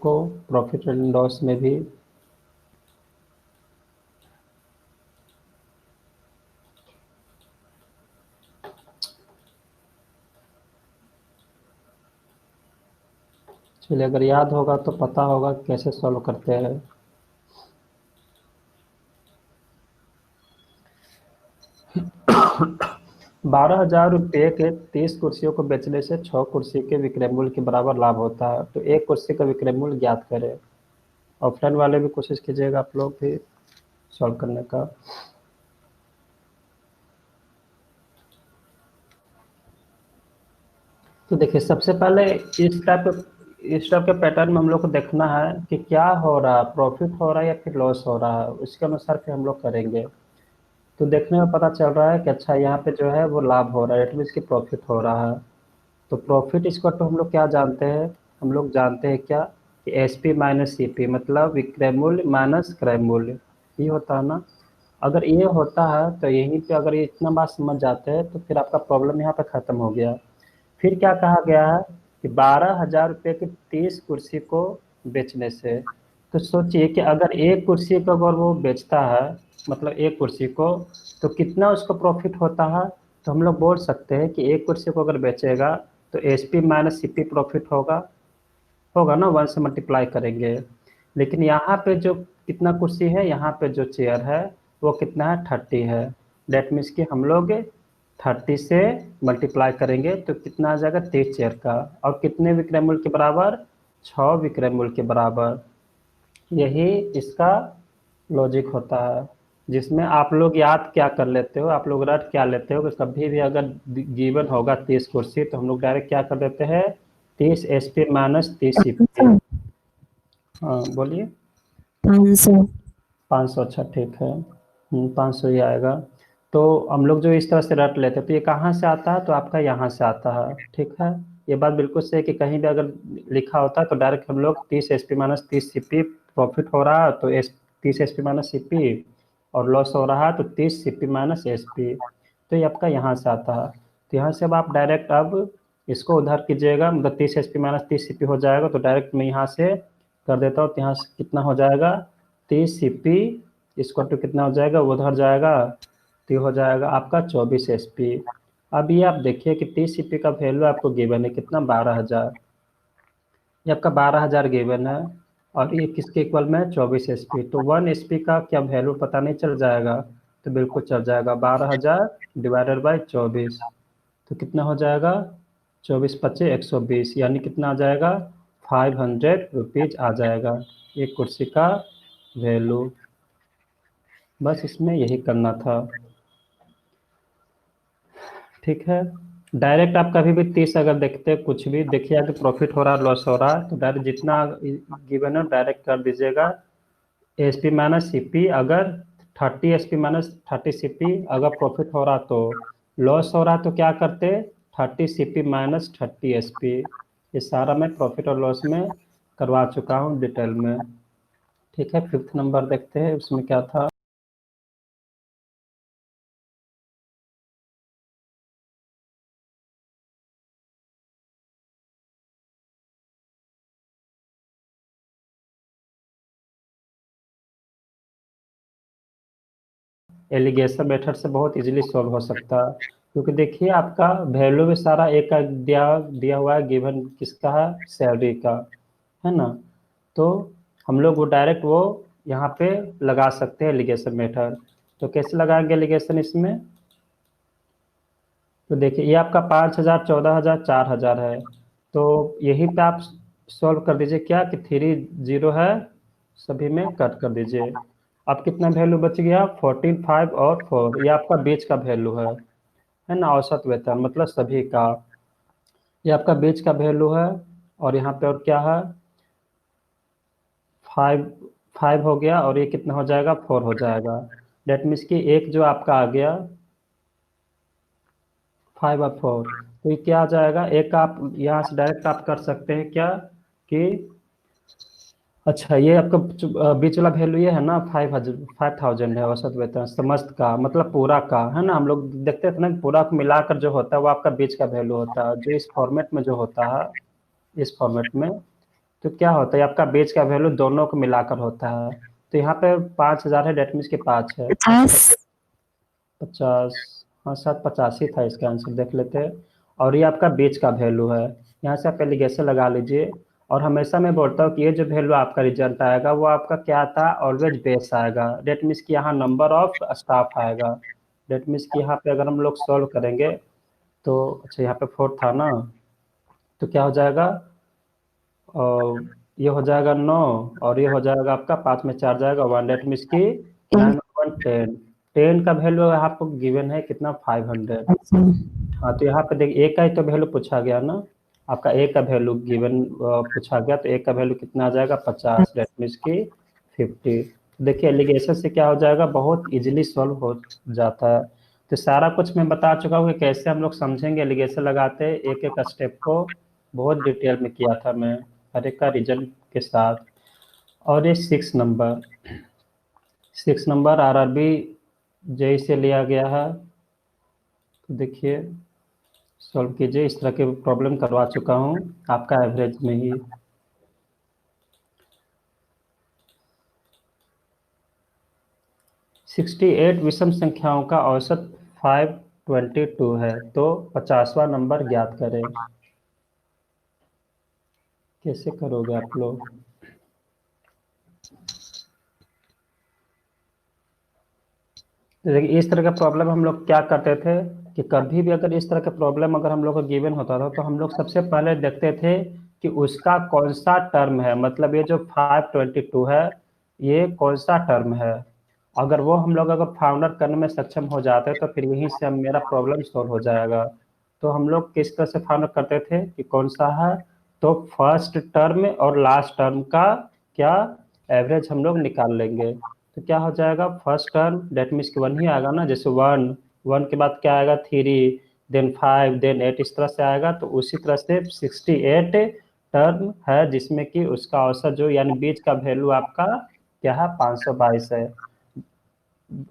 आपको profit and loss में भी चलिए, अगर याद होगा तो पता होगा कैसे सॉल्व करते हैं। ₹12,000 के 30 कुर्सियों को बेचने से 6 कुर्सी के विक्रय मूल्य के बराबर लाभ होता है। तो एक कुर्सी का विक्रय मूल्य ज्ञात करें। ऑफलाइन वाले भी कोशिश कीजिएगा आप लोग भी सॉल्व करने का। तो देखिए, सबसे पहले इस टाइप के पैटर्न में हम लोग को देखना है कि क्या हो रहा है, प्रॉफिट हो रहा है या फिर लॉस हो रहा है, उसके अनुसार फिर हम लोग करेंगे। तो देखने में पता चल रहा है कि अच्छा यहाँ पे जो है वो लाभ हो रहा है, इट मीन्स की प्रॉफिट हो रहा है। तो प्रॉफिट इसको तो हम लोग क्या जानते हैं, हम लोग जानते हैं क्या कि S P minus C P, मतलब विक्रय मूल्य माइनस क्रय मूल्य, ये होता है ना। अगर ये होता है तो यहीं पे अगर ये इतना बात समझ जाते हैं तो फिर आपका प्रॉब्लम यहाँ पे खत्म हो गया। फिर क्या कहा गया है कि ₹12,000 की 30 कुर्सी को बेचने से। तो सोचिए कि अगर एक कुर्सी को अगर वो बेचता है, मतलब एक कुर्सी को, तो कितना उसको प्रॉफिट होता है। तो हम लोग बोल सकते हैं कि एक कुर्सी को अगर बेचेगा तो S P minus C P profit होगा, होगा ना, 1 से मल्टीप्लाई करेंगे। लेकिन यहाँ पे जो कितना कुर्सी है, यहाँ पे जो चेयर है वो कितना है, 30 है। डेट मीन्स कि हम लोग 30 से मल्टीप्लाई करेंगे तो कितना आ जाएगा, 30 चेयर का। और कितने विक्रय मूल्य के बराबर, 6 विक्रय मूल्य के बराबर। यही इसका लॉजिक होता है, जिसमें आप लोग याद क्या कर लेते हो, आप लोग रट क्या लेते हो कि कभी भी अगर गिवन होगा 30 कुर्सी तो हम लोग डायरेक्ट क्या कर देते हैं, 30 S P minus 30 C P. 500। हाँ बोलिए। 500। 500, अच्छा ठीक है। 500 ही आएगा। तो हम लोग जो इस तरह से रट लेते हैं तो ये कहाँ से आता है, तो आपका यहाँ से आता है, ठीक है। ये बात बिल्कुल सही है कि कहीं भी अगर लिखा होता है तो डायरेक्ट हम लोग 30 S P minus 30 C P profit हो रहा है तो 30 S P minus C P, और लॉस हो रहा है तो 30 C P minus S P. तो ये आपका यहाँ से आता है। तो यहाँ से अब आप डायरेक्ट अब इसको उधर कीजिएगा, मतलब 30 S P minus 30 C P हो जाएगा। तो डायरेक्ट मैं यहाँ से कर देता हूँ, तो यहाँ से कितना हो जाएगा, 30 सी पी इसको टू कितना हो जाएगा, उधर जाएगा तो ये हो जाएगा आपका 24 एस पी। अब ये आप देखिए कि 30 सी पी का वैल्यू आपको गिवन है कितना, 12,000। ये आपका 12,000 गिवन है, और ये किसके इक्वल में है, 24 एस पी। तो 1 एस पी का क्या वैल्यू पता नहीं चल जाएगा, तो बिल्कुल चल जाएगा, 12,000 डिवाइडेड बाई 24। तो कितना हो जाएगा, 24 पच्चे 120, यानी कितना आ जाएगा, ₹500 आ जाएगा एक कुर्सी का वैल्यू। बस इसमें यही करना था, ठीक है। डायरेक्ट आप कभी भी 30 अगर देखते हैं, कुछ भी देखिए कि प्रॉफिट हो रहा है लॉस हो रहा है, तो डायरेक्ट जितना गिवन है डायरेक्ट कर दीजिएगा। S P minus C P, अगर 30 S P minus 30 C P अगर प्रॉफिट हो रहा तो लॉस हो रहा तो क्या करते, 30 C P minus 30 S P. ये सारा मैं प्रॉफिट और लॉस में करवा चुका हूँ डिटेल में, ठीक है। 5th नंबर देखते हैं उसमें क्या था। एलिगेशन मेथड से बहुत इजीली सॉल्व हो सकता है, क्योंकि देखिए आपका वैल्यू भी सारा एक का दिया दिया हुआ है, गिवन किसका है, सैलरी का, है ना। तो हम लोग वो डायरेक्ट वो यहाँ पे लगा सकते हैं एलिगेशन मेथड। तो कैसे लगाएंगे एलिगेशन इसमें, तो देखिए ये आपका 5,000 14,000 4,000 है। तो यहीं पे आप सॉल्व कर दीजिए क्या कि 3 जीरो है, सभी में कट कर दीजिए। अब कितना वैल्यू बच गया, 14 5 और 4, ये आपका बीच का वैल्यू है ना, औसत वेतन मतलब सभी का, ये आपका बीच का वैल्यू है। और यहाँ पे और क्या है, 5 5 हो गया, और ये कितना हो जाएगा, 4 हो जाएगा। डेट मीन्स कि एक जो आपका आ गया 5 और 4, तो ये क्या आ जाएगा, एक आप यहाँ से डायरेक्ट आप कर सकते हैं क्या कि, अच्छा ये आपका बीच वाला वैल्यू ये है ना, 5,000 है औसत वेतन समस्त का, मतलब पूरा का, है ना। हम लोग देखते थे ना कि पूरा को मिलाकर जो होता है वो आपका बीच का वैल्यू होता है, जो इस फॉर्मेट में जो होता है, इस फॉर्मेट में। तो क्या होता है आपका बेच का वैल्यू दोनों को मिलाकर होता है। तो यहाँ पे 5,000 है, डेट मीन्स के 5 है। 50। 50। हाँ शायद 85 था, इसका आंसर देख लेते हैं। और ये आपका बीच का वैल्यू है। यहाँ से आप एलिगेशन लगा लीजिए। और हमेशा मैं बोलता हूँ कि ये जो वैल्यू आपका रिजल्ट आएगा वो आपका क्या था, ऑलवेज बेस आएगा। डेट मीन्स कि यहाँ नंबर ऑफ स्टाफ आएगा। डेट मीन्स कि यहाँ पे अगर हम लोग सॉल्व करेंगे तो अच्छा यहाँ पे 4 था ना, तो क्या हो जाएगा, और ये हो जाएगा 9, और ये हो जाएगा आपका 5 में 4 जाएगा 1, डेट मीन्स की 9 10 का वैल्यू आपको गिवन है कितना, 500। हाँ तो यहाँ पे देखिए ए का ही तो वैल्यू पूछा गया ना, आपका ए का वैल्यू गिवन पूछा गया, तो ए का वैल्यू कितना आ जाएगा 50, डेट मीन्स की 50। देखिए एलिगेशन से क्या हो जाएगा, बहुत इजीली सॉल्व हो जाता है। तो सारा कुछ मैं बता चुका हूँ कि कैसे हम लोग समझेंगे एलिगेशन लगाते हैं, एक एक स्टेप को बहुत डिटेल में किया था मैं, हर एक का रिजल्ट के साथ। और ये 6 नंबर, 6 नंबर आरआरबी जेई से लिया गया है। तो देखिए सॉल्व कीजिए, इस तरह के प्रॉब्लम करवा चुका हूँ आपका एवरेज में ही। 68 विषम संख्याओं का औसत 522 है, तो 50वां नंबर ज्ञात करें। कैसे करोगे आप लोग। तो देखिए इस तरह का प्रॉब्लम हम लोग क्या करते थे कि कभी भी अगर इस तरह का प्रॉब्लम अगर हम लोग को गिवन होता था तो हम लोग सबसे पहले देखते थे कि उसका कौन सा टर्म है, मतलब ये जो 522 है ये कौन सा टर्म है। अगर वो हम लोग अगर फाउंड आउट करने में सक्षम हो जाते तो फिर यहीं से हम मेरा प्रॉब्लम सॉल्व हो जाएगा। तो हम लोग किस तरह से फाउंड आउट करते थे कि कौन सा है, तो फर्स्ट टर्म और लास्ट टर्म का क्या एवरेज हम लोग निकाल लेंगे। तो क्या हो जाएगा, फर्स्ट टर्म डेट मीन्स कि 1 ही आएगा ना, जैसे 1, 1 के बाद क्या आएगा 3, देन 5, देन 8, इस तरह से आएगा। तो उसी तरह से 68 टर्म है जिसमें कि उसका औसत जो यानी बीच का वैल्यू आपका क्या है, 522 है।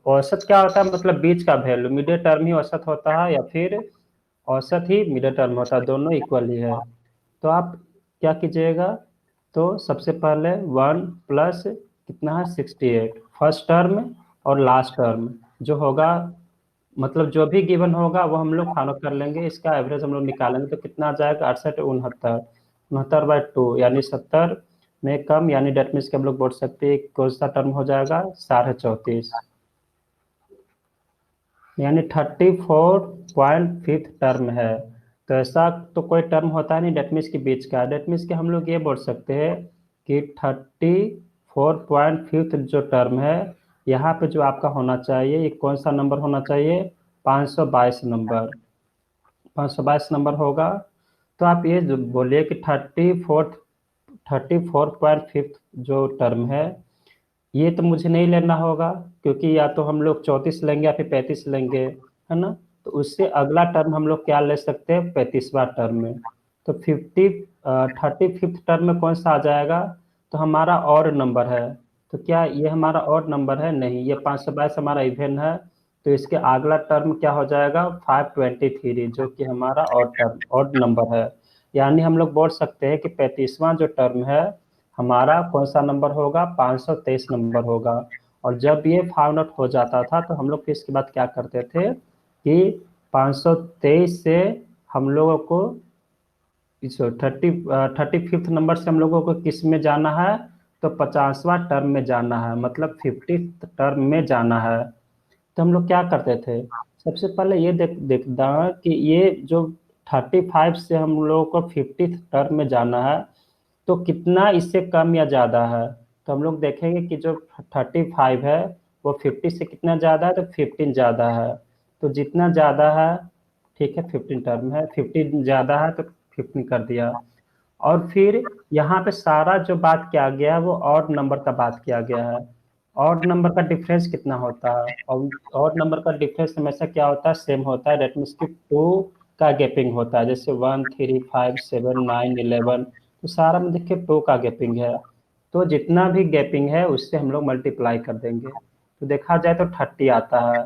औसत क्या होता है, मतलब बीच का वैल्यू, मिडिल टर्म ही औसत होता है या फिर औसत ही मिडिल टर्म होता है, दोनों इक्वल ही है। तो आप क्या कीजिएगा, तो सबसे पहले 1 प्लस कितना है 68, फर्स्ट टर्म और लास्ट टर्म जो होगा, मतलब जो भी गिवन होगा वो हम लोग फॉलो कर लेंगे, इसका एवरेज हम लोग निकालेंगे। तो कितना आ जाएगा 68 69, 69/2 यानी 70 में कम, यानी डेट मीन्स कि हम लोग बोल सकते हैं कौन सा टर्म हो जाएगा, 34.5, यानी 34.5 टर्म है। तो ऐसा तो कोई टर्म होता है नहीं डेट मीन्स के बीच का, डेट मीन्स के हम लोग ये बोल सकते हैं कि 34.5 जो टर्म है, यहाँ पे जो आपका होना चाहिए ये कौन सा नंबर होना चाहिए, 522 नंबर, 522 नंबर होगा। तो आप ये जो बोलिए कि 34.5 जो टर्म है ये तो मुझे नहीं लेना होगा, क्योंकि या तो हम लोग 34 लेंगे या फिर 35 लेंगे, है ना। तो उससे अगला टर्म हम लोग क्या ले सकते हैं, 35वां टर्म में। तो 35th टर्म में कौन सा आ जाएगा, तो हमारा और नंबर है। तो क्या ये हमारा और नंबर है, नहीं, ये 522 हमारा इवन है। तो इसके अगला टर्म क्या हो जाएगा, 523, जो कि हमारा और टर्म और नंबर है। यानी हम लोग बोल सकते हैं कि 35वां जो टर्म है हमारा कौन सा नंबर होगा, 523 नंबर होगा। और जब ये फाउंड आउट हो जाता था तो हम लोग फिर इसके बाद क्या करते थे कि 523 से हम लोगों को इस 35th नंबर से हम लोगों को किस में जाना है, तो 50वां टर्म में जाना है, मतलब 50th टर्म में जाना है। तो हम लोग क्या करते थे, सबसे पहले ये देखना कि ये जो 35 से हम लोगों को 50th टर्म में जाना है तो कितना इससे कम या ज़्यादा है। तो हम लोग देखेंगे कि जो 35 है वो 50 से कितना ज़्यादा है, तो 15 ज़्यादा है। तो जितना ज़्यादा है, ठीक है 15 टर्म है, 15 ज़्यादा है तो 15 कर दिया। और फिर यहाँ पे सारा जो बात किया गया है वो ऑड नंबर का बात किया गया है। ऑड नंबर का डिफरेंस कितना होता है, और ऑड नंबर का डिफरेंस हमेशा क्या होता है, सेम होता है, डेट मीन्स कि 2 का गैपिंग होता है, जैसे 1 3 5 7 9 11, तो सारा में देखिए 2 का गैपिंग है। तो जितना भी गैपिंग है उससे हम लोग मल्टीप्लाई कर देंगे, तो देखा जाए तो 30 आता है।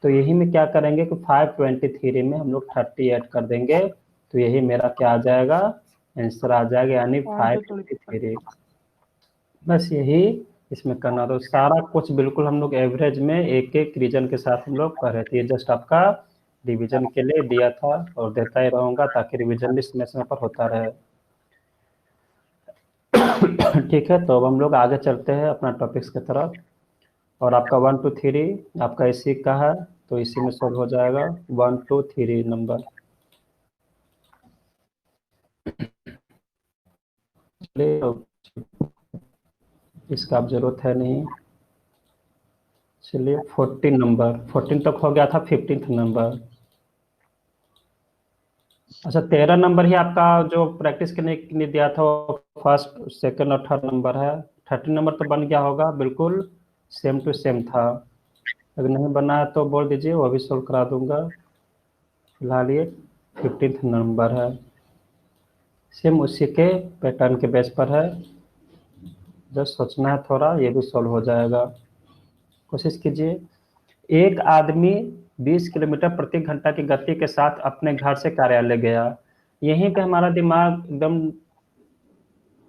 तो यही में क्या करेंगे कि 523 में हम लोग 30 ऐड कर देंगे, तो यही मेरा क्या आ जाएगा, आंसर आ जाएगा, यानी 553। बस यही इसमें करना। तो सारा कुछ बिल्कुल हम लोग एवरेज में एक एक रीजन के साथ हम लोग कर रहे थे। ये जस्ट आपका रिवीजन के लिए दिया था और देता ही रहूंगा ताकि रिवीजन भी समय समय पर होता रहे। ठीक है, तो अब हम लोग आगे चलते हैं अपना टॉपिक्स की तरफ। और आपका 1 2 3 आपका इसी का है, तो इसी में सॉल्व हो जाएगा। 1 2 3 नंबर। चलिए, तो इसका अब जरूरत है नहीं। चलिए 14 नंबर, 14 तक हो गया था, 15th नंबर। अच्छा, 13 नंबर ही आपका जो प्रैक्टिस करने के लिए दिया था वो फर्स्ट सेकंड और थर्ड नंबर है। 13 नंबर तो बन गया होगा, बिल्कुल सेम टू सेम था। अगर नहीं बना है तो बोल दीजिए, वो भी सोल्व करा दूंगा। फिलहाल ये 15th नंबर है, सेम उसी के पैटर्न के बेस पर है। जस्ट सोचना है थोड़ा, ये भी सोल्व हो जाएगा। कोशिश कीजिए। एक आदमी 20 किलोमीटर प्रति घंटा की गति के साथ अपने घर से कार्यालय गया। यहीं पे हमारा दिमाग एकदम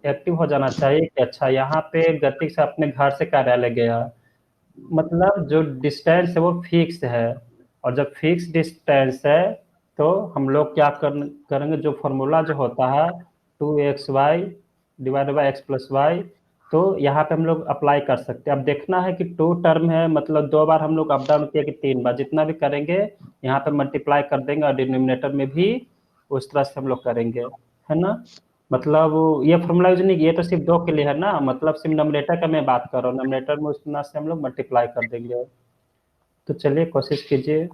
एक्टिव हो जाना चाहिए कि अच्छा, यहाँ पे गति से अपने घर से कार्यालय गया, मतलब जो डिस्टेंस है वो फिक्स है। और जब फिक्स डिस्टेंस है तो हम लोग क्या करेंगे, जो फॉर्मूला जो होता है 2xy डिवाइडेड बाई x+y, तो यहाँ पे हम लोग अप्लाई कर सकते हैं। अब देखना है कि 2 टर्म है, मतलब 2 बार हम लोग अप डाउन किया कि 3 बार, जितना भी करेंगे यहाँ पे मल्टीप्लाई कर देंगे और डिनोमिनेटर में भी उस तरह से हम लोग करेंगे, है ना। मतलब ये फॉर्मूला यूज नहीं, ये तो सिर्फ 2 के लिए है ना, मतलब सिर्फ नंबरेटर का मैं बात कर रहा हूँ। नंबरेटर में उस तरह से हम लोग मल्टीप्लाई कर देंगे। तो चलिए कोशिश कीजिए।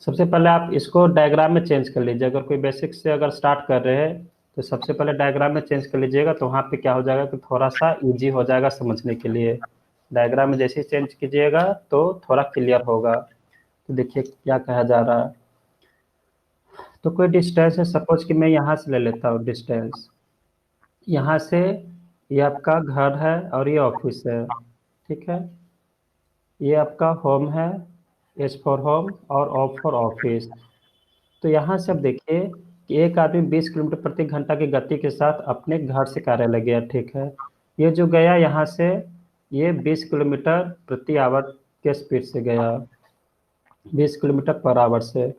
सबसे पहले आप इसको डायग्राम में चेंज कर लीजिए। अगर कोई बेसिक से अगर स्टार्ट कर रहे हैं तो सबसे पहले डायग्राम में चेंज कर लीजिएगा, तो वहाँ पे क्या हो जाएगा कि थोड़ा सा इजी हो जाएगा समझने के लिए। डायग्राम में जैसे ही चेंज कीजिएगा तो थोड़ा क्लियर होगा। तो देखिए क्या कहा जा रहा है। तो कोई डिस्टेंस है, सपोज कि मैं यहाँ से ले लेता हूँ डिस्टेंस। यहाँ से ये आपका घर है और ये ऑफिस है, ठीक है। ये आपका होम है, एस फॉर होम और ऑफ फॉर ऑफिस। तो यहाँ से अब देखिए कि एक आदमी 20 किलोमीटर प्रति घंटा की गति के साथ अपने घर से कार्यालय गया, ठीक है। ये जो गया यहाँ से, ये 20 किलोमीटर प्रति आवर के स्पीड से गया, 20 किलोमीटर पर आवर से।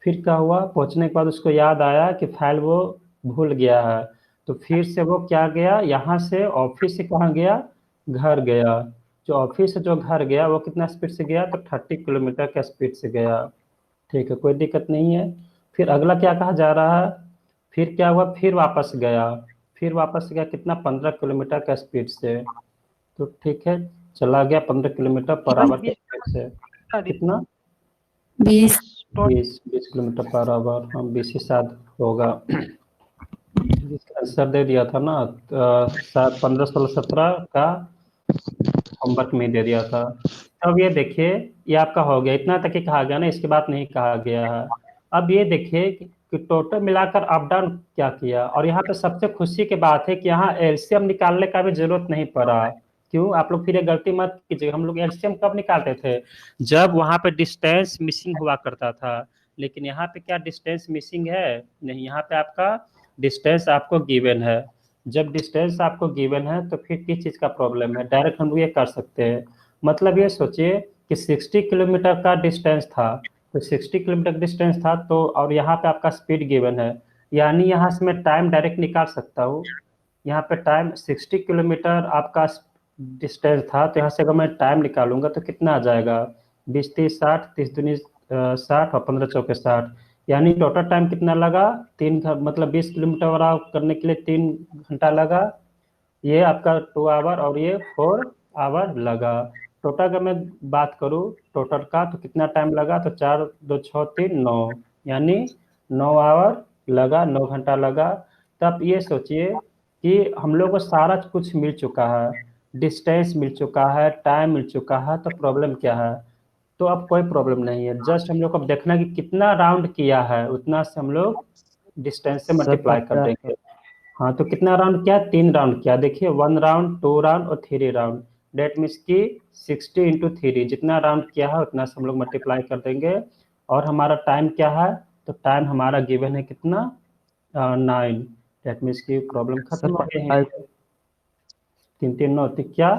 फिर क्या हुआ, पहुंचने के बाद उसको याद आया कि फाइल वो भूल गया है। तो फिर से वो क्या गया, यहाँ से ऑफिस से कहाँ गया, घर गया। जो ऑफिस से जो घर गया वो कितना स्पीड से गया, तो 30 किलोमीटर का स्पीड से गया। ठीक है, कोई दिक्कत नहीं है। फिर अगला क्या कहा जा रहा है, फिर क्या हुआ, फिर वापस गया। फिर वापस गया कितना, 15 किलोमीटर का स्पीड से। तो ठीक है, चला गया 15 किलोमीटर पर आवर के स्पीड से। कितना, 20। 20 किलोमीटर पर आवर, हम 20 ही शायद होगा। जिसका आंसर दे दिया था ना, शायद 15 16 17 का होमवर्क में दे दिया था। अब ये देखिए, ये आपका हो गया, इतना तक ही कहा गया ना, इसके बाद नहीं कहा गया है। अब ये देखिए कि टोटल मिलाकर अप डाउन क्या किया। और यहाँ पे सबसे खुशी की बात है कि यहाँ एलसीएम निकालने का भी जरूरत नहीं पड़ा। क्यों, आप लोग फिर ये गलती मत कीजिए। हम लोग एलसीएम कब निकालते थे, जब वहां पे डिस्टेंस मिसिंग हुआ करता था। लेकिन यहाँ पे क्या डिस्टेंस मिसिंग है, नहीं, यहाँ पे आपका डिस्टेंस आपको गिवन है। जब डिस्टेंस आपको गिवन है तो फिर किस चीज का प्रॉब्लम है, डायरेक्ट हम लोग ये कर सकते हैं। मतलब ये सोचिए कि 60 किलोमीटर का डिस्टेंस था, तो 60 किलोमीटर डिस्टेंस था तो, और यहाँ पे आपका स्पीड गिवन है, यानी यहाँ से मैं टाइम डायरेक्ट निकाल सकता हूँ। यहाँ पे टाइम 60 किलोमीटर आपका डिस्टेंस था, तो यहाँ से अगर मैं टाइम निकालूंगा तो कितना आ जाएगा, 20 30 60, 30 दूनी 60 और 15 चौके 60, यानी टोटल टाइम कितना लगा, मतलब 20 किलोमीटर वाला करने के लिए 3 घंटा लगा। ये आपका 2 आवर और ये 4 आवर लगा। टोटल का मैं बात करूँ टोटल का, तो कितना टाइम लगा, तो 4 2 6 3 9, यानी 9 आवर लगा, 9 घंटा लगा। तो आप ये सोचिए कि हम लोग को सारा कुछ मिल चुका है, डिस्टेंस मिल चुका है, टाइम मिल चुका है, तो प्रॉब्लम क्या है। तो अब कोई प्रॉब्लम नहीं है, जस्ट हम लोग को अब देखना है कि कितना राउंड किया है, उतना से हम लोग डिस्टेंस से सर मल्टीप्लाई कर देंगे। हाँ, तो कितना राउंड किया, 3 राउंड किया। देखिए 1 राउंड, 2 राउंड और 3 राउंड, डेट मीन्स की 60 × 3, जितना राउंड किया है उतना से हम लोग मल्टीप्लाई कर देंगे। और हमारा टाइम क्या है, तो टाइम हमारा गिवन है कितना, 9। डेट मीन्स की प्रॉब्लम खत्म सर हो गई है। 5 तीन तीन नौ तो क्या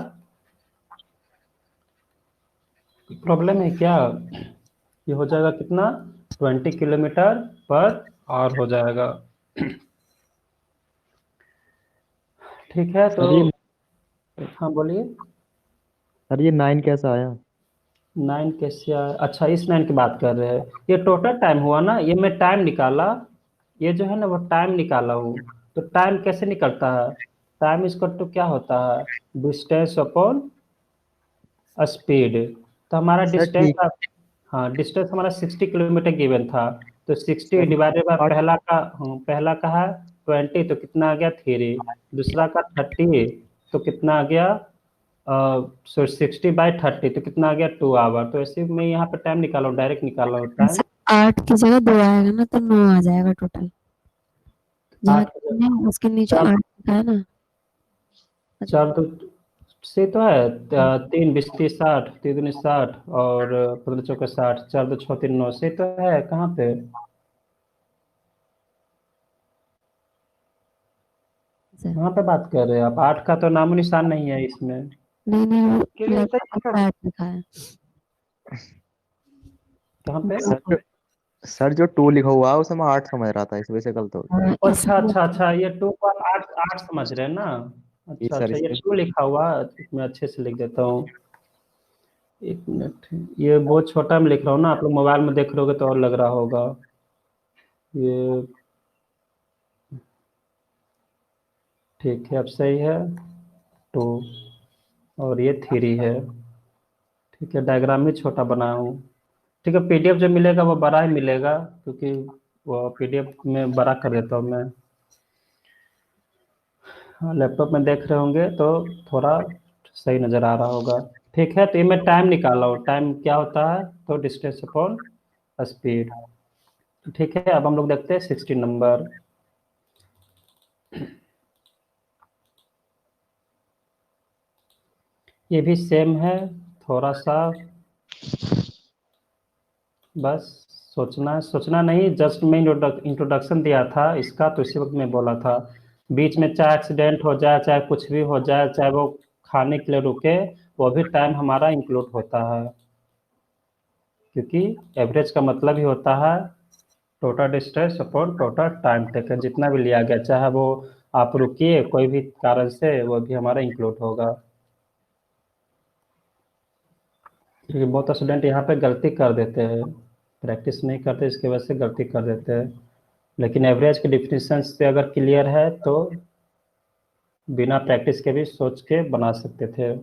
प्रॉब्लम है क्या? ये हो जाएगा कितना? 20 किलोमीटर पर आवर हो जाएगा। ठीक है तो। सर ये हाँ बोलिए। सर ये 9 कैसा आया? 9 कैसे अच्छा इस 9 की बात कर रहे हैं। ये टोटल टाइम हुआ ना, ये मैं टाइम निकाला। ये जो है ना वो टाइम निकाला हूँ। तो टाइम कैसे निकलता है? टाइम इसका तो क्या होता है? Distance upon speed. तो हमारा सर डिस्टेंस, ठीक। हाँ डिस्टेंस हमारा 60 किलोमीटर गिवन था। तो 60 सर डिवाइडेड बाय 8। पहला का, हाँ पहला का है 20, तो कितना आ गया 3। दूसरा का 30, तो कितना आ गया, सो 60/30, तो कितना आ गया 2 आवर। तो ऐसे मैं यहाँ पे टाइम निकाला हूँ, डायरेक्ट निकाला हूँ टाइम। सर 8 की जगह 2 आएगा ना तो 9 आ जाएगा टोटल। जहाँ 8। तीन है उसके नीचे चल 8 लिखा है ना। चल तो से तो है 3 20 30 60, 3 दूनी 60 और 15 चौके 60, 4 2 6 3 9 से तो है कहाँ पे? सर कहाँ पे बात कर रहे हैं आप? 8 का तो नामो निशान नहीं है इसमें। नहीं नहीं वो क्योंकि लगा सर 8 लिखा है। कहाँ पे? सर जो सर जो 2 लिखा हुआ है उसमें 8 समझ रहा था, इस वजह से गलत हो गया। अच्छा इसलिए अच्छा अच्छा, ये 2 को आप 8 8 समझ रहे हैं ना? जी अच्छा सर अच्छा, ये इसलिए। 2 लिखा हुआ है, मैं अच्छे से लिख देता हूँ। एक मिनट। ये बहुत छोटा में लिख रहा हूँ ना, आप लोग मोबाइल में देख रहे होगे तो और लग रहा होगा। ये ठीक है, अब सही है। 2 और ये 3 है। ठीक है, डायग्राम भी छोटा बनाया हूँ। ठीक है, पीडीएफ जो मिलेगा वो बड़ा ही मिलेगा, क्योंकि वो पीडीएफ में बड़ा कर देता हूँ मैं। हाँ, लैपटॉप में देख रहे होंगे तो थोड़ा सही नज़र आ रहा होगा। ठीक है, तो ये मैं टाइम निकाला हूँ। टाइम क्या होता है? तो डिस्टेंस अपॉन स्पीड। ठीक है, अब हम लोग देखते हैं 16 नंबर। ये भी सेम है, थोड़ा सा बस सोचना सोचना नहीं, जस्ट मैं इंट्रोडक्शन दिया था इसका, तो इसी वक्त मैं बोला था। बीच में चाहे एक्सीडेंट हो जाए, चाहे कुछ भी हो जाए, चाहे वो खाने के लिए रुके, वो भी टाइम हमारा इंक्लूड होता है। क्योंकि एवरेज का मतलब ही होता है total distance upon total time taken, जितना भी लिया गया, चाहे वो आप रुकिए कोई भी कारण से, वो भी हमारा इंक्लूड होगा। क्योंकि बहुत स्टूडेंट यहाँ पे गलती कर देते हैं, प्रैक्टिस नहीं करते, इसकी वजह से गलती कर देते हैं। लेकिन एवरेज के डिफिनीशन से अगर क्लियर है तो बिना प्रैक्टिस के भी सोच के बना सकते थे।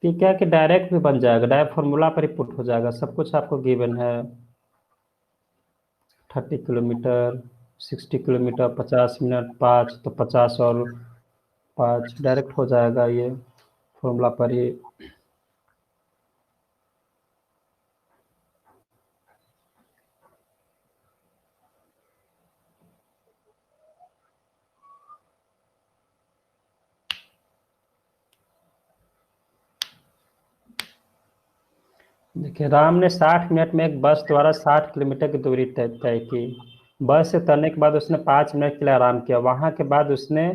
कि क्या कि डायरेक्ट भी बन जाएगा, डायरेक्ट फार्मूला पर ही पुट हो जाएगा, सब कुछ आपको गिवन है। 30 किलोमीटर, 60 किलोमीटर, 50 मिनट, 5 तो 50 और 5 डायरेक्ट हो जाएगा ये फॉर्मूला पर ही। देखिए, राम ने 60 मिनट में एक बस द्वारा 60 किलोमीटर की दूरी तय तय की। बस से उतरने के बाद उसने 5 मिनट के लिए आराम किया। वहां के बाद उसने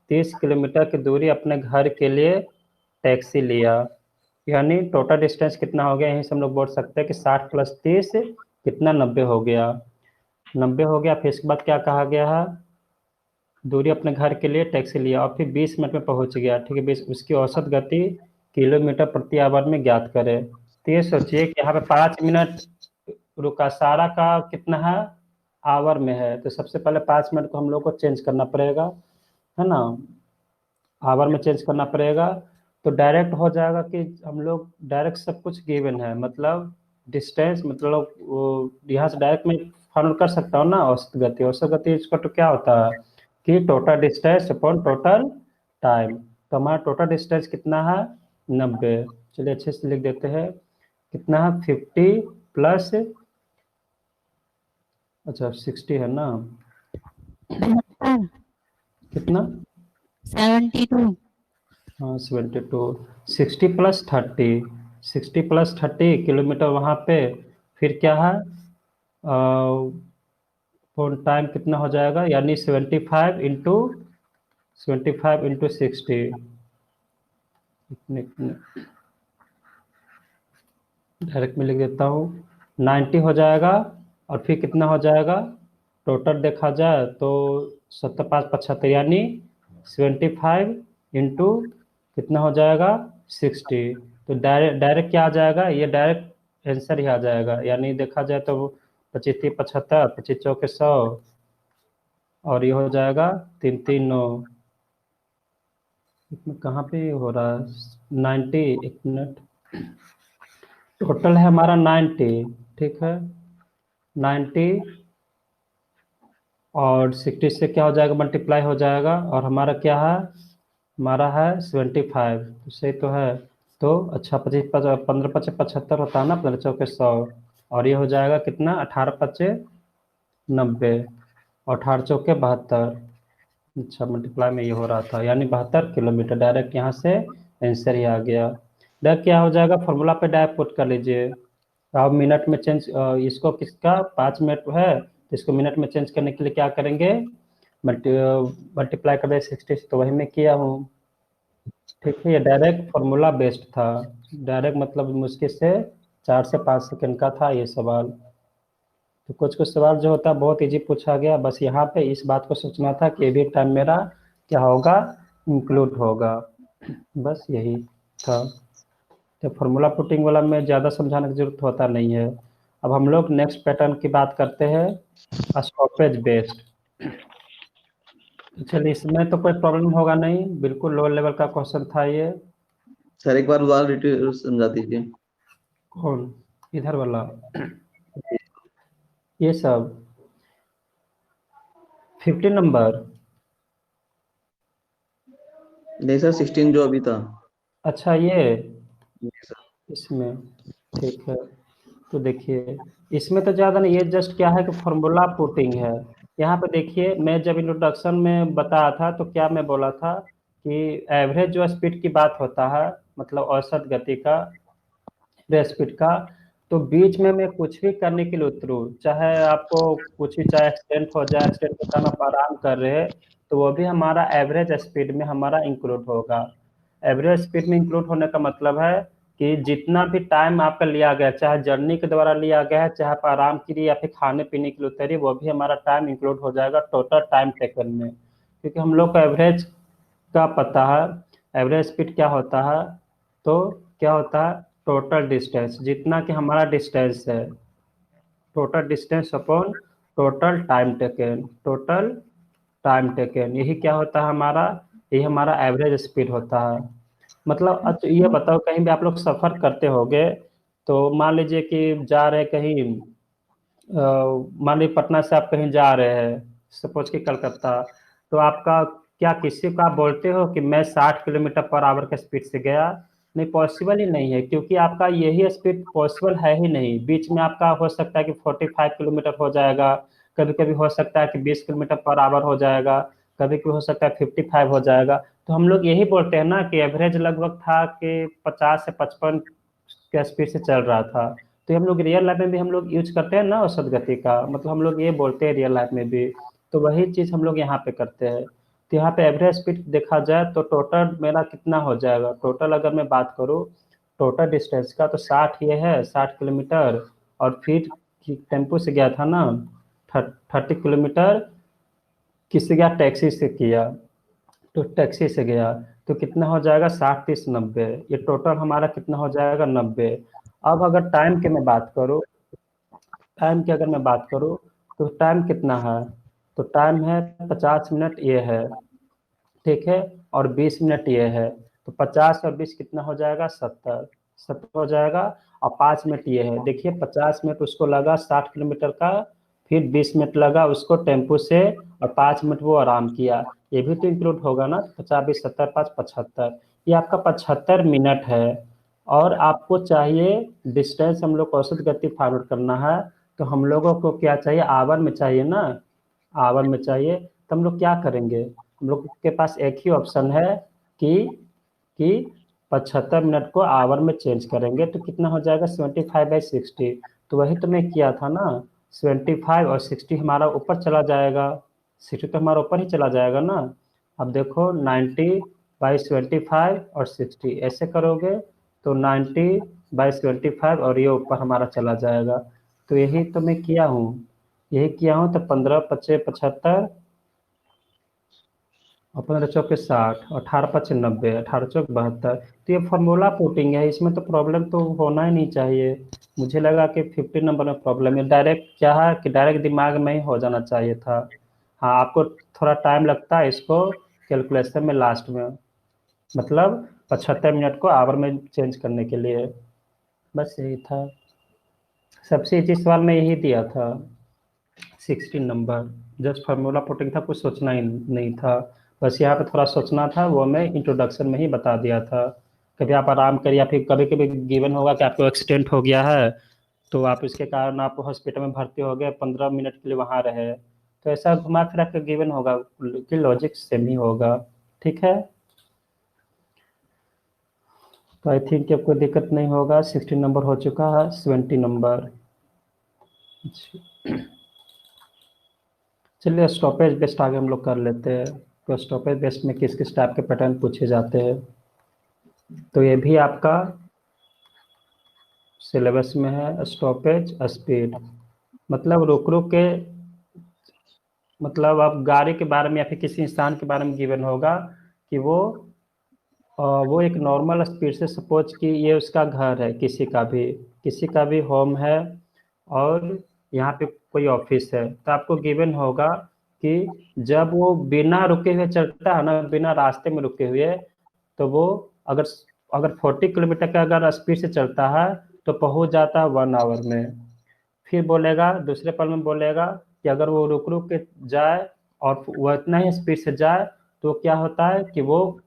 30 किलोमीटर की दूरी अपने घर के लिए टैक्सी लिया। यानी टोटल डिस्टेंस कितना हो गया? यहीं से हम लोग बोल सकते हैं कि 60 + 30 कितना, 90 हो गया। 90 हो गया, फिर इसके बाद क्या कहा गया है? दूरी अपने घर के लिए टैक्सी लिया और फिर 20 मिनट में पहुंच गया। ठीक है, 20, उसकी औसत गति किलोमीटर प्रति आवर में ज्ञात करें। तो ये सोचिए कि यहाँ पे 5 मिनट रुका, सारा का कितना है? आवर में है, तो सबसे पहले 5 मिनट को हम लोग को चेंज करना पड़ेगा, है ना? आवर में चेंज करना पड़ेगा। तो डायरेक्ट हो जाएगा कि हम लोग डायरेक्ट सब कुछ गिवन है, मतलब डिस्टेंस, मतलब वो यहाँ से डायरेक्ट मैं फाइंड कर सकता हूँ ना औसत गति। औसत गति इसका तो क्या होता है कि total distance upon total time. तो हमारा टोटल डिस्टेंस कितना है? 90। चलिए अच्छे से लिख देते हैं। कितना है? 50 + अच्छा 60 है ना? कितना? 72। हाँ 72। 60 + 30, 60 + 30 किलोमीटर वहाँ पे। फिर क्या है? फोन टाइम कितना हो जाएगा, यानी 75 इंटू 60। डायरेक्ट में लिख देता हूँ, 90 हो जाएगा। और फिर कितना हो जाएगा, टोटल देखा जाए तो 7 5 75, यानी 75 इंटू कितना हो जाएगा, 60। तो डायरेक्ट डायरेक्ट क्या आ जाएगा, ये डायरेक्ट आंसर ही आ जाएगा। यानी देखा जाए तो 25 3 75, 25 चौके 100, और ये हो जाएगा 3 3 9। इसमें कहाँ पे हो रहा है 90, एक मिनट। टोटल है हमारा 90, ठीक है। 90 और 60 से क्या हो जाएगा, मल्टीप्लाई हो जाएगा, और हमारा क्या है, हमारा है 75। तो सही तो है। तो अच्छा, 15 5 75 होता है ना, 15 चौके 100। और ये हो जाएगा कितना, 18 5 90, और 18 चौके 72। अच्छा, मल्टीप्लाई में ये हो रहा था, यानी 72 किलोमीटर। डायरेक्ट यहाँ से आंसर ही आ गया। डायरेक्ट क्या हो जाएगा, फॉर्मूला पे डायरेक्ट पुट कर लीजिए। अब मिनट में चेंज, इसको किसका 5 मिनट है, तो इसको मिनट में चेंज करने के लिए क्या करेंगे, मल्टी मल्टीप्लाई कर दे 60 से, तो वही मैं किया हूँ। ठीक है, ये डायरेक्ट फॉर्मूला बेस्ड था। डायरेक्ट मतलब मुश्किल से 4 से 5 सेकंड का था ये सवाल। तो कुछ कुछ सवाल जो होता है बहुत इजी पूछा गया, बस यहाँ पे इस बात को सोचना था कि भी टाइम मेरा क्या होगा, इंक्लूड होगा। बस यही था। तो फार्मूला पुटिंग वाला में ज़्यादा समझाने की जरूरत होता नहीं है। अब हम लोग नेक्स्ट पैटर्न की बात करते हैं, स्टॉपेज बेस्ड। चलिए, इसमें तो कोई प्रॉब्लम होगा नहीं, बिल्कुल लो लेवल का क्वेश्चन था ये। सर एक बार दोबारा डिटेल समझा दीजिए। कौन, इधर वाला, ये सब 15 नंबर। नहीं सर 16 जो अभी था। अच्छा, ये जी सर। इसमें, ठीक है। तो देखिए, इसमें तो ज़्यादा नहीं, ये जस्ट क्या है कि फॉर्मूला पुटिंग है। यहाँ पे देखिए, मैं जब इंट्रोडक्शन में बताया था तो क्या मैं बोला था कि एवरेज जो स्पीड की बात होता है, मतलब औसत गति का, स्पीड का, तो बीच में मैं कुछ भी करने के लिए उतरूँ, चाहे आपको कुछ भी, चाहे एक्सीडेंट हो जाए, एक्सीडेंट के टाइम आप आराम कर रहे हैं, तो वो भी हमारा एवरेज स्पीड में हमारा इंक्लूड होगा। एवरेज स्पीड में इंक्लूड होने का मतलब है कि जितना भी टाइम आपका लिया गया, चाहे जर्नी के द्वारा लिया गया है, चाहे आप आराम के लिए या फिर खाने पीने के लिए उतरिए, वो भी हमारा टाइम इंक्लूड हो जाएगा टोटल टाइम टेकन में। क्योंकि हम लोग को एवरेज का पता है, एवरेज स्पीड क्या होता है, तो क्या होता है, टोटल डिस्टेंस, जितना कि हमारा डिस्टेंस है, total distance upon total time taken, total time taken, यही क्या होता है हमारा, यही हमारा एवरेज स्पीड होता है। मतलब अच्छा, ये बताओ, कहीं भी आप लोग सफ़र करते होगे, तो मान लीजिए कि जा रहे कहीं, मान लीजिए पटना से आप कहीं जा रहे हैं, सपोज कि कलकत्ता, तो आपका क्या, किसी को आप बोलते हो कि मैं 60 किलोमीटर पर आवर के स्पीड से गया, नहीं, पॉसिबल ही नहीं है, क्योंकि आपका यही स्पीड पॉसिबल है ही नहीं। बीच में आपका हो सकता है कि 45 किलोमीटर हो जाएगा, कभी कभी हो सकता है कि 20 किलोमीटर पर आवर हो जाएगा, कभी कभी हो सकता है 55 हो जाएगा। तो हम लोग यही बोलते हैं ना कि एवरेज लगभग था कि 50 से 55 के स्पीड से चल रहा था। तो ये हम लोग रियल लाइफ में भी हम लोग यूज करते हैं ना औसत गति का, मतलब हम लोग ये बोलते हैं रियल लाइफ में भी। तो वही चीज़ हम लोग यहाँ पे करते हैं। तो यहाँ पे एवरेज स्पीड देखा जाए तो टोटल मेरा कितना हो जाएगा, टोटल अगर मैं बात करूँ टोटल डिस्टेंस का, तो 60 ये है, 60 किलोमीटर। और फिर टेम्पो से गया था ना, 30 किलोमीटर। किससे गया, टैक्सी से किया, तो टैक्सी से गया, तो कितना हो जाएगा, 60 30 90, ये टोटल हमारा कितना हो जाएगा, 90। अब अगर टाइम की मैं बात करूँ, टाइम की अगर मैं बात करूँ, तो टाइम कितना है, तो टाइम है 50 मिनट ये है, ठीक है। और 20 मिनट ये है, तो 50 और 20 कितना हो जाएगा, 70, 70 हो जाएगा। और 5 मिनट ये है, देखिए 50 मिनट उसको लगा 60 किलोमीटर का, फिर 20 मिनट लगा उसको टेम्पो से, और 5 मिनट वो आराम किया, ये भी तो इंक्लूड होगा ना, 50 20 70 5 75, ये आपका 75 मिनट है। और आपको चाहिए डिस्टेंस, हम लोग को औसत गति फाइंड आउट करना है, तो हम लोगों को क्या चाहिए, आवर में चाहिए ना, आवर में चाहिए। तो हम लोग क्या करेंगे, हम लोग के पास एक ही ऑप्शन है कि कि 75 मिनट को आवर में चेंज करेंगे, तो कितना हो जाएगा, 75/60। तो वही तो मैं किया था ना, 75 और 60 हमारा ऊपर चला जाएगा, 60 तो हमारा ऊपर ही चला जाएगा ना। अब देखो 90/75 और 60 ऐसे करोगे तो 90/75 और ये ऊपर हमारा चला जाएगा। तो यही तो मैं किया हूँ, यही किया हूँ। तो 15×5 = 75 और 15×4 = 60, 18×5 = 90, 18×4 = 72। तो ये फार्मूला पुटिंग है, इसमें तो प्रॉब्लम तो होना ही नहीं चाहिए। मुझे लगा कि 50 नंबर में प्रॉब्लम है, डायरेक्ट क्या है कि डायरेक्ट दिमाग में ही हो जाना चाहिए था। हाँ, आपको थोड़ा टाइम लगता है इसको कैलकुलेशन में लास्ट में, मतलब 75 मिनट को आवर में चेंज करने के लिए। बस यही था, सबसे इजी सवाल में यही दिया था 16 नंबर। जस्ट फार्मूला पुटिंग था, कुछ सोचना ही नहीं था। बस यहाँ पे थोड़ा सोचना था, वो मैं इंट्रोडक्शन में ही बता दिया था। कभी आप आराम करिए, या फिर कभी कभी गिवन होगा कि आपको एक्सीडेंट हो गया है, तो आप इसके कारण आप हॉस्पिटल में भर्ती हो गए, 15 मिनट के लिए वहाँ रहे, तो ऐसा घुमा फिरा के गिवन होगा कि लॉजिक सेम ही होगा। ठीक है, तो आई थिंक अब कोई दिक्कत नहीं होगा। 16 नंबर हो चुका है, 70 नंबर। चलिए स्टॉपेज बेस्ड आगे हम लोग कर लेते हैं। तो स्टॉपेज बेस्ड में किस किस टाइप के पैटर्न पूछे जाते हैं, तो ये भी आपका सिलेबस में है। स्टॉपेज स्पीड मतलब रुक रुक के, मतलब आप गाड़ी के बारे में या फिर किसी इंसान के बारे में गिवन होगा कि वो एक नॉर्मल स्पीड से, सपोज कि ये उसका घर है, किसी का भी होम है, और यहाँ पे कोई ऑफिस है, तो आपको गिवन होगा कि जब वो बिना रुके हुए चलता है ना, बिना रास्ते में रुके हुए, तो वो अगर अगर 40 किलोमीटर का अगर स्पीड से चलता है तो पहुंच जाता है 1 आवर में। फिर बोलेगा दूसरे पल में बोलेगा कि अगर वो रुक रुक के जाए और वो इतना ही स्पीड से जाए तो क्या होता है कि वो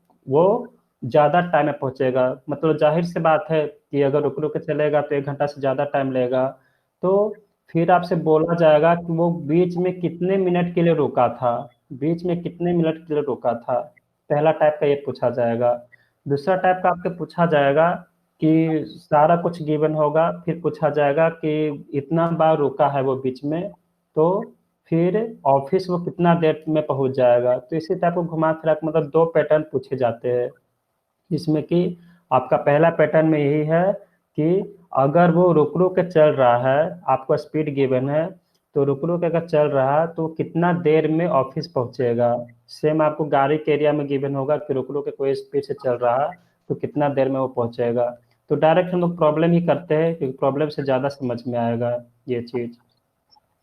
ज़्यादा टाइम में पहुंचेगा। मतलब जाहिर सी बात है कि अगर रुक रुक के चलेगा तो 1 घंटा से ज़्यादा टाइम लेगा। तो फिर आपसे बोला जाएगा कि वो बीच में कितने मिनट के लिए रुका था, बीच में कितने मिनट के लिए रुका था। पहला टाइप का ये पूछा जाएगा। दूसरा टाइप का आपसे पूछा जाएगा कि सारा कुछ गिवन होगा, फिर पूछा जाएगा कि इतना बार रुका है वो बीच में, तो फिर ऑफिस वो कितना देर में पहुंच जाएगा। तो इसी टाइप को घुमा फिरा के मतलब 2 पैटर्न पूछे जाते हैं, जिसमें कि आपका पहला पैटर्न में यही है कि अगर वो रुक रुक के चल रहा है, आपको स्पीड गिवन है, तो रुक रुक के अगर चल रहा है तो कितना देर में ऑफिस पहुंचेगा। सेम आपको गाड़ी के एरिया में गिवन होगा कि रुक रुक के कोई स्पीड से चल रहा है तो कितना देर में वो पहुंचेगा। तो डायरेक्ट हम लोग प्रॉब्लम ही करते हैं, क्योंकि प्रॉब्लम से ज़्यादा समझ में आएगा ये चीज़।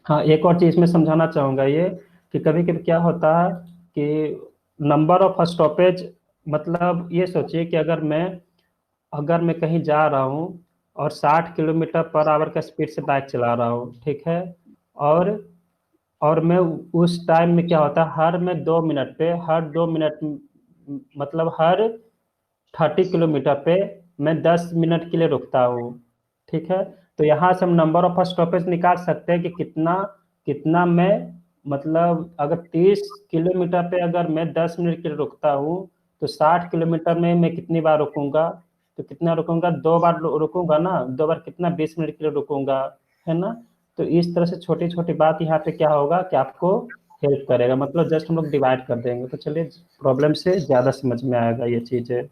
हाँ, एक और चीज़ मैं समझाना चाहूँगा ये, कि कभी कभी क्या होता है कि नंबर ऑफ स्टॉपेज, मतलब ये सोचिए कि अगर मैं कहीं जा रहा हूँ और 60 किलोमीटर पर आवर का स्पीड से बाइक चला रहा हूँ, ठीक है, और और मैं उस टाइम में क्या होता है, मैं 2 मिनट पे, हर 2 मिनट, मतलब हर 30 किलोमीटर पे मैं 10 मिनट के लिए रुकता हूँ। ठीक है, तो यहाँ से हम नंबर ऑफ स्टॉपेज निकाल सकते हैं कि कितना कितना मैं, मतलब अगर 30 किलोमीटर पे अगर मैं 10 मिनट के लिए रुकता हूँ, तो 60 किलोमीटर में मैं कितनी बार रुकूंगा, तो कितना रुकूंगा, 2 बार रुकूंगा ना, 2 बार कितना, 20 मिनट के लिए रुकूंगा, है ना। तो इस तरह से छोटी छोटी बात यहाँ पे क्या होगा कि आपको हेल्प करेगा, मतलब जस्ट हम लोग डिवाइड कर देंगे। तो चलिए, प्रॉब्लम से ज़्यादा समझ में आएगा ये चीज़ें,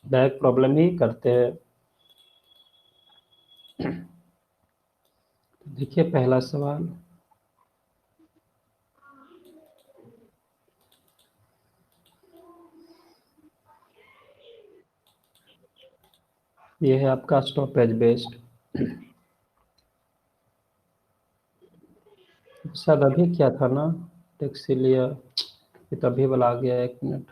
डायरेक्ट प्रॉब्लम ही करते हैं। देखिए पहला सवाल, ये है आपका स्टॉपेज बेस्ड। शायद अभी क्या था ना, टैक्सी लिया, ये तभी वाला आ गया, 1 मिनट।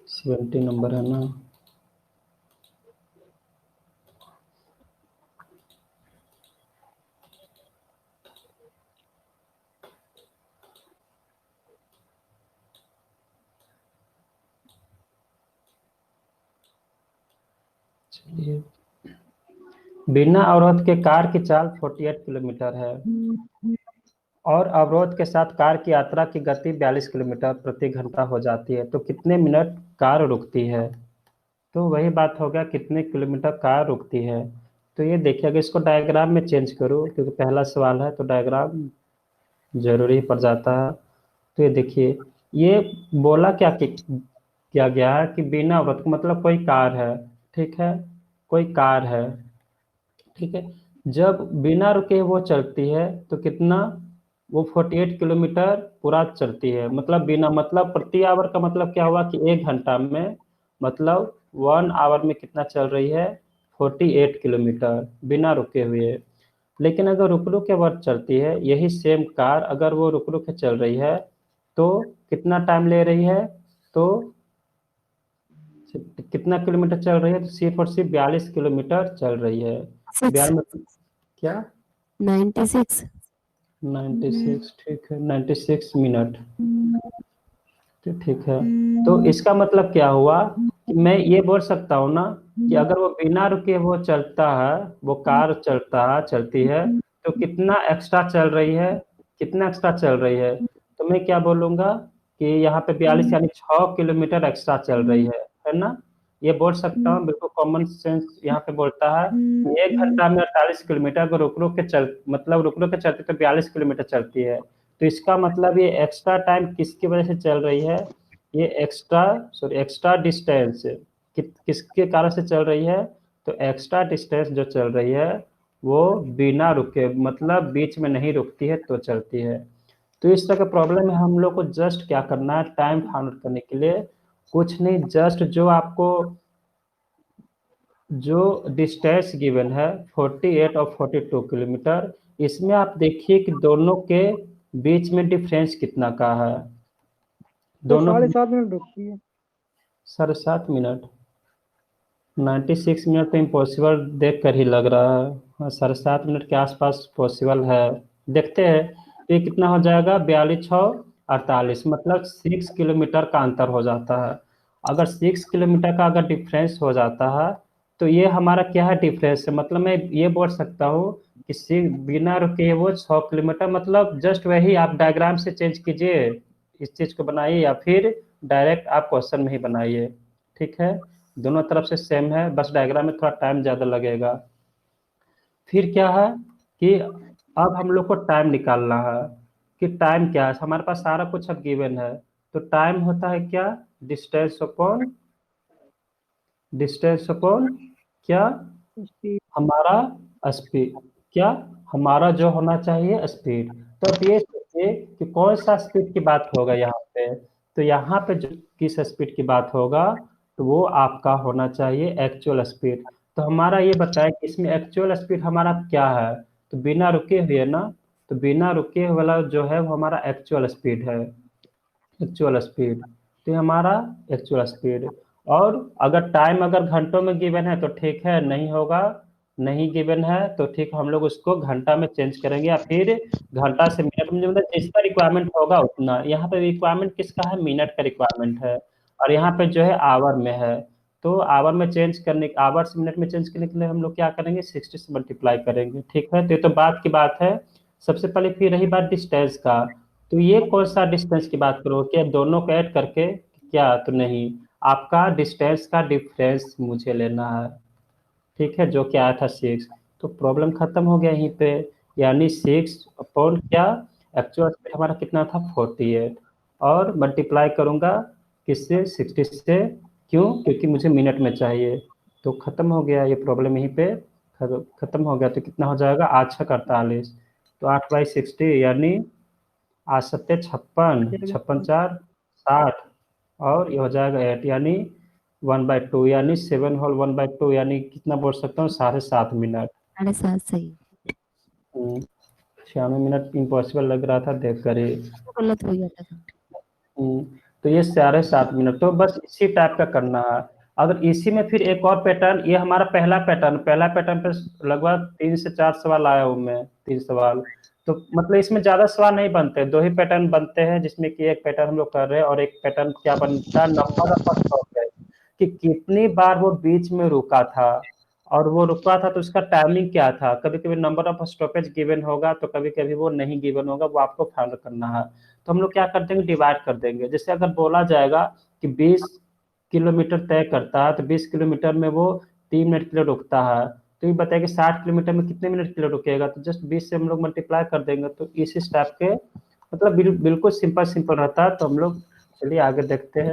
सेवेंटी नंबर है ना। चलिए, बिना अवरोध के कार की चाल 48 किलोमीटर है, और अवरोध के साथ कार की यात्रा की गति 42 किलोमीटर प्रति घंटा हो जाती है, तो कितने मिनट कार रुकती है। तो वही बात हो गया कितने किलोमीटर कार रुकती है। तो ये देखिए अगर इसको डायग्राम में चेंज करो, क्योंकि पहला सवाल है तो डायग्राम जरूरी पड़ जाता है। तो ये देखिए, ये बोला क्या गया है कि बिना वक्त मतलब कोई कार है, ठीक है, कोई कार है, ठीक है, जब बिना रुके वो चलती है तो कितना, वो 48 किलोमीटर पूरा चलती है। मतलब बिना, मतलब प्रति आवर का मतलब क्या हुआ कि 1 घंटा में, मतलब 1 आवर में कितना चल रही है, 48 किलोमीटर बिना रुके हुए। लेकिन अगर रुक रुक के वर्क चलती है, यही सेम कार अगर वो रुक रुक के चल रही है तो कितना टाइम ले रही है, तो कितना किलोमीटर चल रही है, तो सिर्फ और सिर्फ 42 किलोमीटर चल रही है। 6 42 क्या, 96। 96, ठीक है, 96 मिनट, तो ठीक है। तो इसका मतलब क्या हुआ कि मैं ये बोल सकता हूँ ना कि अगर वो बिना रुके वो चलता है, वो कार चलती है, तो कितना एक्स्ट्रा चल रही है, कितना एक्स्ट्रा चल रही है, तो मैं क्या बोलूंगा कि यहाँ पे 42 यानी 6 किलोमीटर एक्स्ट्रा चल रही है ना। ये बोल सकता हूँ, बिल्कुल कॉमन सेंस यहाँ पे बोलता है कि 1 घंटा में 48 किलोमीटर, अगर रुक रुक के चल मतलब रुक रुक के चलती तो 42 किलोमीटर चलती है। तो इसका मतलब ये एक्स्ट्रा टाइम किसकी वजह से चल रही है, ये एक्स्ट्रा डिस्टेंस किसके कारण से चल रही है, तो एक्स्ट्रा डिस्टेंस जो चल रही है वो बिना रुके, मतलब बीच में नहीं रुकती है तो चलती है। तो इस तरह का प्रॉब्लम है, हम लोग को जस्ट क्या करना है, टाइम फाइंड आउट करने के लिए कुछ नहीं, जस्ट जो आपको जो डिस्टेंस गिवन है 48 और 42 किलोमीटर, इसमें आप देखिए कि दोनों के बीच में डिफरेंस कितना का है, तो दोनों 7.5 मिनट रुकती है। 7.5 मिनट, 96 मिनट तो इम्पॉसिबल देख कर ही लग रहा है। हाँ, 7.5 मिनट के आसपास पॉसिबल है। देखते हैं तो ये कितना हो जाएगा, 42 6 48, मतलब 6 किलोमीटर का अंतर हो जाता है। अगर 6 किलोमीटर का अगर डिफरेंस हो जाता है तो ये हमारा क्या है, डिफरेंस है, मतलब मैं ये बोल सकता हूँ कि बिना रुके वो 6 किलोमीटर, मतलब जस्ट वही आप डायग्राम से चेंज कीजिए, इस चीज को बनाइए या फिर डायरेक्ट आप क्वेश्चन में ही बनाइए, ठीक है, दोनों तरफ से सेम है, बस डायग्राम में थोड़ा टाइम ज्यादा लगेगा। फिर क्या है कि अब हम लोग को टाइम निकालना है कि टाइम क्या है, हमारे पास सारा कुछ अब गिवन है। तो टाइम होता है क्या, डिस्टेंस अपॉन क्या, स्पीड। हमारा स्पीड, क्या, हमारा जो होना चाहिए स्पीड। तो अब ये सोचिए कि कौन सा स्पीड की बात होगा यहाँ पे, तो यहाँ पे जो किस स्पीड की बात होगा, तो वो आपका होना चाहिए एक्चुअल स्पीड। तो हमारा ये बताया कि इसमें एक्चुअल स्पीड हमारा क्या है, तो बिना रुके हुए ना, तो बिना रुके वाला जो है वो हमारा एक्चुअल स्पीड है, एक्चुअल स्पीड, तो ये हमारा एक्चुअल स्पीड। और अगर टाइम अगर घंटों में गिवन है तो ठीक है, नहीं होगा, नहीं गिवन है तो ठीक, हम लोग उसको घंटा में चेंज करेंगे या फिर घंटा से मिनट में, मतलब जिसका रिक्वायरमेंट होगा उतना। यहाँ पे रिक्वायरमेंट किसका है, मिनट का रिक्वायरमेंट है, और यहाँ पे जो है आवर में है। तो आवर में चेंज करने, आवर से मिनट में चेंज करने के लिए हम लोग क्या करेंगे, 60 से मल्टीप्लाई करेंगे, ठीक है। तो ये तो बात की बात है। सबसे पहले फिर रही बात डिस्टेंस का, तो ये कौन सा डिस्टेंस की बात करो, क्या दोनों को ऐड करके, क्या, तो नहीं, आपका डिस्टेंस का डिफरेंस मुझे लेना है, ठीक है, जो कि आया था 6। तो प्रॉब्लम खत्म हो गया यहीं पे, यानी 6 अपॉन क्या, एक्चुअल स्पीड हमारा कितना था 48, और मल्टीप्लाई करूंगा किससे, 60 से, क्यों, क्योंकि मुझे मिनट में चाहिए। तो खत्म हो गया ये प्रॉब्लम यहीं पे, खत्म हो गया। तो कितना हो जाएगा, 8 6 48, तो 8/60 यानी 8 7 56, 56 4 60, और ये हो जाएगा 8, यानी 1/2, यानी 7 होल 1/2, यानी कितना बोल सकता हूँ, 7.5 मिनट। 7.5 सही। 96 मिनट इम्पॉसिबल लग रहा था देख कर ही। तो गलत हो गया था। हम्म, तो ये 7.5 मिनट, तो बस इसी टाइप का करना है। अगर इसी में फिर एक और पैटर्न, ये हमारा पहला पैटर्न पे लगभग 3 से 4 सवाल आया हूँ मैं, 3 सवाल। तो मतलब इसमें ज्यादा सवाल नहीं बनते, 2 ही पैटर्न बनते हैं, जिसमें कि एक पैटर्न हम लोग कर रहे हैं और एक पैटर्न क्या बनता है, नंबर ऑफ स्टॉपेज, कि कितनी बार वो बीच में रुका था, और वो रुका था तो उसका टाइमिंग क्या था। कभी कभी नंबर ऑफ स्टॉपेज गिवन होगा तो कभी कभी वो नहीं गिवन होगा, वो आपको फाइंड करना है। तो हम लोग क्या कर देंगे, डिवाइड कर देंगे। जैसे अगर बोला जाएगा कि 20 किलोमीटर तय करता है, तो 20 किलोमीटर में वो 3 मिनट के लिए रुकता है। तो ये बताइए कि 60 किलोमीटर में कितने मिनट के लिए रुकेगा, तो जस्ट 20 से हम लोग मल्टीप्लाई कर देंगे। तो इस टाइप के मतलब बिल्कुल सिंपल सिंपल रहता है। तो हम लोग चलिए आगे देखते हैं।